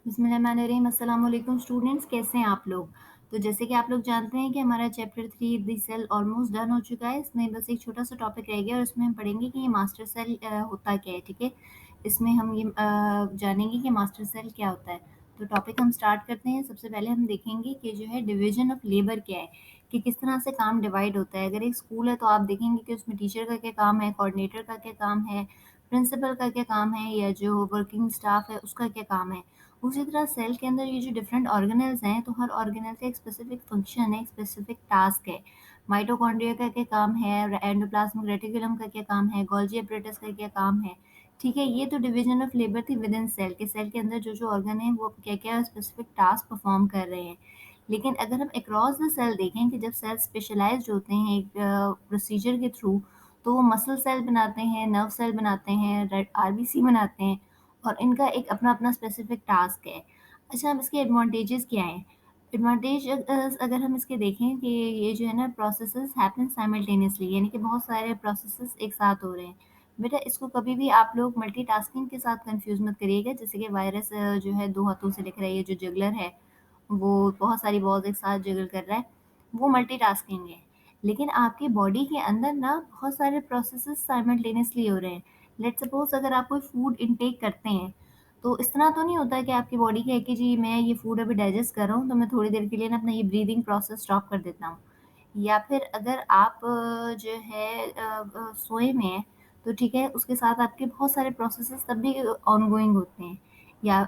बिस्मिल्लाहिर्रहमानिर्रहीम। अस्सलाम वालेकुम स्टूडेंट्स, कैसे हैं आप लोग? तो जैसे कि आप लोग जानते हैं कि हमारा chapter 3 the cell almost done हो चुका है। इसमें बस एक छोटा-सा टॉपिक रह गया और उसमें हम पढ़ेंगे कि ये मास्टर सेल होता क्या है, ठीक है? इसमें हम ये जानेंगे कि मास्टर सेल क्या होता है। तो टॉपिक हम स्टार्ट करते हैं। सबसे पहले हम देखेंगे कि जो है डिवीज़न ऑफ लेबर क्या है, कि किस तरह से काम डिवाइड होता है। अगर एक स्कूल है तो आप देखेंगे कि उसमें टीचर का क्या काम है, कोऑर्डिनेटर का क्या काम है, प्रिंसिपल का क्या काम है या जो वर्किंग स्टाफ है उसका क्या काम है। उसी तरह सेल के अंदर ये जो डिफरेंट ऑर्गेनेल्स हैं, तो हर ऑर्गेनेल का एक स्पेसिफिक फंक्शन है, एक स्पेसिफिक टास्क है। माइटोकॉन्ड्रिया का क्या काम है, एंडोप्लाज्मिक रेटिकुलम का क्या काम है, गोल्जी एपरेटस का क्या काम है। ठीक है, ये तो डिवीजन ऑफ लेबर थी विद इन सेल, के सेल के अंदर जो जो ऑर्गन है वो क्या क्या स्पेसिफिक टास्क परफॉर्म कर रहे हैं। लेकिन अगर हम अक्रॉस द सेल देखें कि जब सेल स्पेशलाइज्ड होते हैं एक प्रोसीजर के थ्रू, तो वो मसल सेल बनाते हैं, नर्व सेल बनाते हैं, रेड आरबीसी बनाते हैं और इनका एक अपना-अपना स्पेसिफिक टास्क है। अच्छा, अब इसके एडवांटेजेस क्या हैं? एडवांटेज अगर हम इसके देखें कि ये जो है ना प्रोसेसेस हैपन साइमल्टेनियसली, यानी कि बहुत सारे प्रोसेसेस एक साथ हो रहे हैं। बेटा इसको कभी भी आप लोग मल्टीटास्किंग के साथ कन्फ्यूज़ मत करिएगा, जैसे कि वायरस जो है 2 हाथों से लिख रहा है, ये जो जगलर है वो बहुत सारी बॉल्स एक साथ जगल कर रहा है, वो मल्टीटास्किंग है। लेकिन आपकी बॉडी के अंदर ना बहुत सारे प्रोसेसेस साइमल्टेनियसली हो रहे हैं। लेट्स सपोज़ अगर आप कोई फूड इनटेक करते हैं, तो इस तरह तो नहीं होता है कि आपकी बॉडी कहे कि जी मैं ये फूड अभी डाइजेस्ट कर रहा हूँ, तो मैं थोड़ी देर के लिए ना अपना ये ब्रीदिंग प्रोसेस स्टॉप कर देता हूँ। या फिर अगर आप जो है सोए में हैं, तो ठीक है, उसके साथ आपके बहुत सारे प्रोसेसेस तब भी ऑनगोइंग होते हैं। या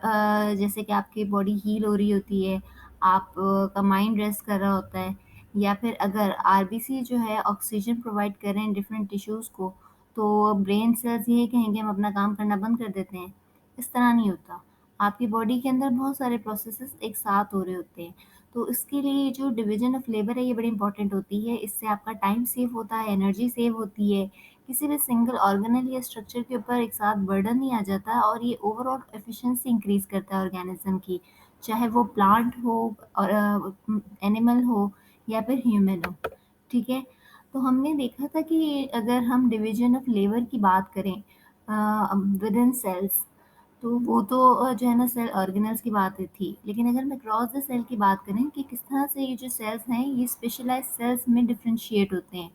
जैसे कि आपकी बॉडी हील हो रही होती है, आप का माइंड रेस्ट कर रहा होता है, या फिर अगर आरबीसी जो है ऑक्सीजन प्रोवाइड कर रहे हैं डिफरेंट टिश्यूज़ को, तो ब्रेन सेल्स ये कहेंगे हम अपना काम करना बंद कर देते हैं। इस तरह नहीं होता। आपकी बॉडी के अंदर बहुत सारे प्रोसेसेस एक साथ हो रहे होते हैं। तो इसके लिए जो डिवीज़न ऑफ लेबर है ये बड़ी इम्पोर्टेंट होती है। इससे आपका टाइम सेव होता है, एनर्जी सेव होती है। किसी भी सिंगल ऑर्गेनल या स्ट्रक्चर के ऊपर एक साथ बर्डन नहीं आ जाता और ये ओवरऑल एफिशिएंसी इंक्रीज़ करता है ऑर्गेनिज़्म की। चाहे वो प्लांट हो और एनिमल हो या फिर ह्यूमन हो। ठीक है? तो हमने देखा था कि अगर हम डिवीज़न ऑफ लेबर की बात करें विद इन सेल्स, तो वो तो जो है ना सेल ऑर्गेनेल्स की बात थी। लेकिन अगर हम अक्रॉस द सेल की बात करें कि किस तरह से ये जो सेल्स हैं ये स्पेशलाइज्ड सेल्स में डिफरेंशिएट होते हैं।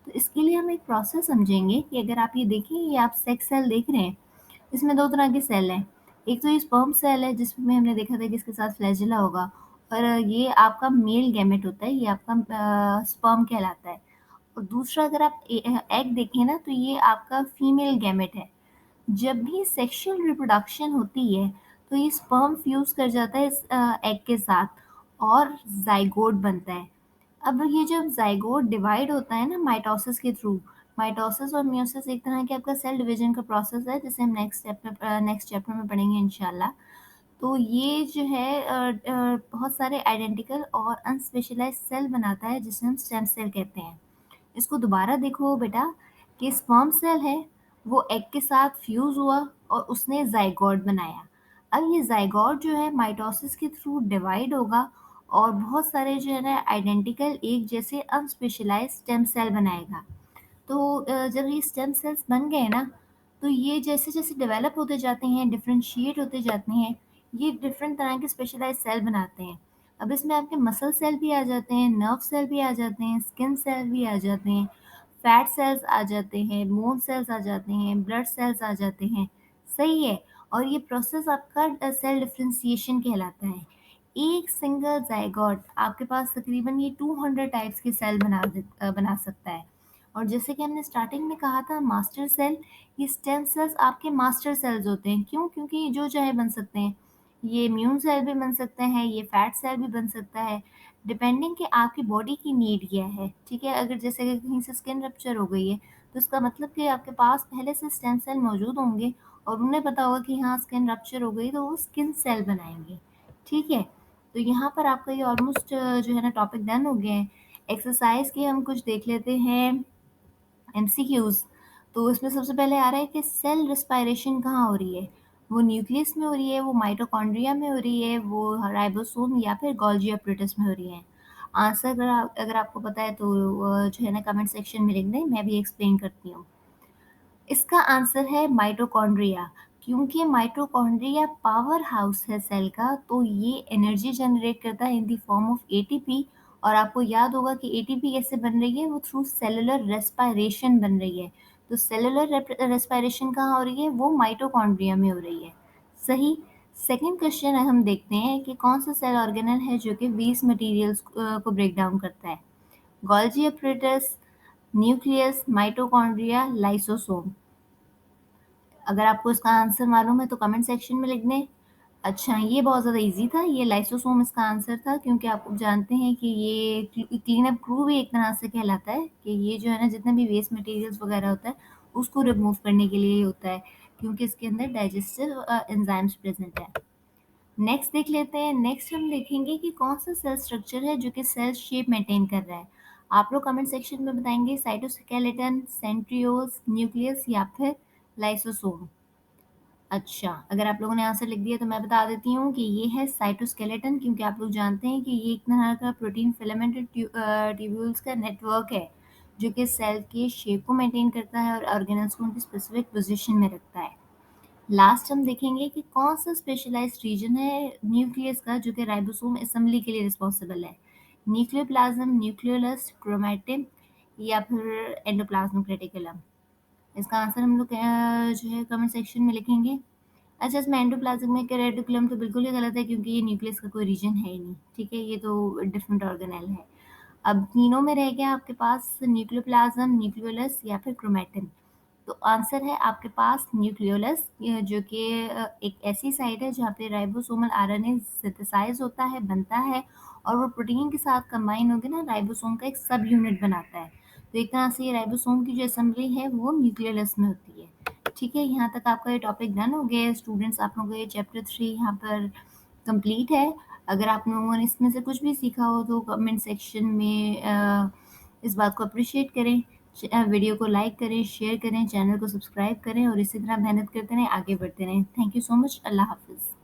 तो इसके लिए हम एक प्रोसेस समझेंगे कि अगर आप ये देखें, ये आप सेक्स सेल देख रहे हैं, इसमें 2 तरह के सेल हैं। एक तो ये स्पर्म सेल है जिसमें हमने देखा था कि इसके साथ फ्लैजेला होगा और ये आपका मेल गैमेट होता है, ये आपका स्पर्म कहलाता है। और दूसरा अगर आप एग देखें ना, तो ये आपका फीमेल गैमेट है। जब भी सेक्सुअल रिप्रोडक्शन होती है, तो ये स्पर्म फ्यूज़ कर जाता है इस एग के साथ और ज़ाइगोट बनता है। अब ये जब ज़ाइगोट डिवाइड होता है ना माइटोसिस के थ्रू, माइटोसिस और मियोसिस एक तरह के आपका सेल डिवीजन का प्रोसेस है, जिसे हम नेक्स्ट चैप्टर में पढ़ेंगे इंशाल्लाह। तो ये जो है बहुत सारे आइडेंटिकल और अनस्पेशलाइज्ड सेल बनाता है, जिसे हम स्टेम सेल कहते हैं। इसको दोबारा देखो बेटा, कि स्पर्म सेल है, वो एग के साथ फ्यूज़ हुआ और उसने ज़ाइगोट बनाया। अब ये ज़ाइगोट जो है माइटोसिस के थ्रू डिवाइड होगा और बहुत सारे जो है ना आइडेंटिकल एक जैसे अनस्पेशलाइज्ड स्टेम सेल बनाएगा। तो जब ये स्टेम सेल्स बन गए ना, तो ये जैसे-जैसे डेवलप होते जाते हैं, डिफरेंशिएट होते जाते हैं, ये डिफरेंट तरह के स्पेशलाइज़्ड सेल बनाते हैं। अब इसमें आपके मसल सेल भी आ जाते हैं, नर्व सेल भी आ जाते हैं, स्किन सेल भी आ जाते हैं, फैट सेल्स आ जाते हैं, बोन सेल्स आ जाते हैं, ब्लड सेल्स आ जाते हैं। सही है? और ये प्रोसेस आपका सेल डिफरेंशिएशन कहलाता है। एक सिंगल ज़ाइगोट आपके पास तकरीबन ये 200 टाइप्स के सेल बना सकता है। और जैसे कि हमने स्टार्टिंग में कहा था मास्टर सेल, ये स्टेम सेल्स आपके मास्टर सेल्स होते हैं। क्यों? क्योंकि ये जो चाहे बन सकते हैं। ये इम्यून सेल भी बन सकते हैं, ये फैट सेल भी बन सकता है, डिपेंडिंग कि आपकी बॉडी की नीड क्या है। ठीक है? अगर जैसे कि कहीं से स्किन रप्चर हो गई है, तो इसका मतलब कि आपके पास पहले से स्टेम सेल मौजूद होंगे और उन्हें पता होगा कि हाँ, स्किन रप्चर हो गई, तो वो स्किन सेल बनाएँगे। ठीक है? तो यहाँ पर आपका ये ऑलमोस्ट जो है ना टॉपिक डन हो गए हैं। एक्सरसाइज़ के हम कुछ देख लेते हैं एमसीक्यूज़। तो इसमें सबसे पहले आ रहा है कि सेल रेस्पायरेशन कहाँ हो रही है? वो न्यूक्लियस में हो रही है, वो माइटोकॉन्ड्रिया में हो रही है, वो राइबोसोम या फिर गोल्गी एपरेटस में हो रही है? आंसर अगर आपको पता है तो जो है ना कमेंट सेक्शन में लिख दें, मैं भी एक्सप्लेन करती हूँ। इसका आंसर है माइटोकॉन्ड्रिया। क्योंकि माइटोकॉन्ड्रिया पावर हाउस है सेल का, तो ये एनर्जी जनरेट करता है in the form of ATP. और आपको याद होगा कि एटीपी कैसे बन रही है, वो थ्रू सेलुलर रेस्पायरेशन बन रही है। तो सेलुलर रेस्पायरेशन कहाँ हो रही है, वो माइटोकॉन्ड्रिया में हो रही है। सही। सेकंड क्वेश्चन हम देखते हैं कि कौन सा सेल ऑर्गेनल है जो कि वेस्ट मटेरियल्स को ब्रेक डाउन करता है। Golgi apparatus, nucleus, mitochondria, lysosome. अगर आपको इसका आंसर मालूम है तो कमेंट सेक्शन में लिख दें। अच्छा, ये बहुत ज़्यादा ईज़ी था, ये लाइसोसोम इसका आंसर था, क्योंकि आप जानते हैं कि ये क्लीन अप क्रू भी एक तरह से कहलाता है, कि ये जो है ना जितने भी वेस्ट मटेरियल्स वगैरह होता है उसको रिमूव करने के लिए होता है, क्योंकि इसके अंदर डाइजेस्टिव एंजाइम्स प्रेजेंट है। नेक्स्ट देख लेते हैं। नेक्स्ट हम देखेंगे कि कौन सा सेल स्ट्रक्चर है जो कि सेल शेप मेंटेन कर रहा है। आप लोग कमेंट सेक्शन में बताएंगे साइटोस्केलेटन, सेंट्रियोल्स, न्यूक्लियस या फिर लाइसोसोम। अच्छा, अगर आप लोगों ने आंसर लिख दिया तो मैं बता देती हूँ कि ये है साइटोस्केलेटन, क्योंकि आप लोग जानते हैं कि ये एक तरह का प्रोटीन फिलामेंट ट्यूब्यूल्स का नेटवर्क है जो कि सेल के शेप को मेंटेन करता है और ऑर्गेनल्स को उनकी स्पेसिफिक पोजीशन में रखता है। लास्ट हम देखेंगे कि कौन सा स्पेशलाइज्ड रीजन है न्यूक्लियस का जो कि राइबोसोम असेंबली के लिए रिस्पॉन्सिबल है। न्यूक्लियोप्लाज्म, न्यूक्लियोलस, क्रोमैटिन या फिर एंडोप्लाज्मिक रेटिकुलम। इसका आंसर हम लोग जो है कमेंट सेक्शन में लिखेंगे। अच्छा, इसमें एंडोप्लाज्मिक रेटिकुलम तो बिल्कुल ही गलत है, क्योंकि ये न्यूक्लियस का कोई रीजन है ही नहीं। ठीक है, ये तो डिफरेंट ऑर्गेनेल है। अब तीनों में रह गया आपके पास न्यूक्लियोप्लाज्म, न्यूक्लियोलस या फिर क्रोमैटिन। तो आंसर है आपके पास न्यूक्लियोलस, जो कि एक ऐसी साइट है जहाँ पे राइबोसोमल आरएनए सिंथेसाइज होता है, बनता है, और वो प्रोटीन के साथ कंबाइन होकर ना राइबोसोम का एक सब यूनिट बनाता है। तो एक तरह से ये राइबोसोम की जो असेंबली है वो न्यूक्लियोलस में होती है। ठीक है, यहाँ तक आपका ये टॉपिक डन हो गया है स्टूडेंट्स। आप लोगों का ये चैप्टर 3 यहाँ पर कंप्लीट है। अगर आप लोगों ने इसमें से कुछ भी सीखा हो तो कमेंट सेक्शन में इस बात को अप्रिशिएट करें। वीडियो को लाइक करें, शेयर करें, चैनल को सब्सक्राइब करें और इसी तरह मेहनत करते रहें, आगे बढ़ते रहें। Thank you so much. अल्लाह हाफ़िज़।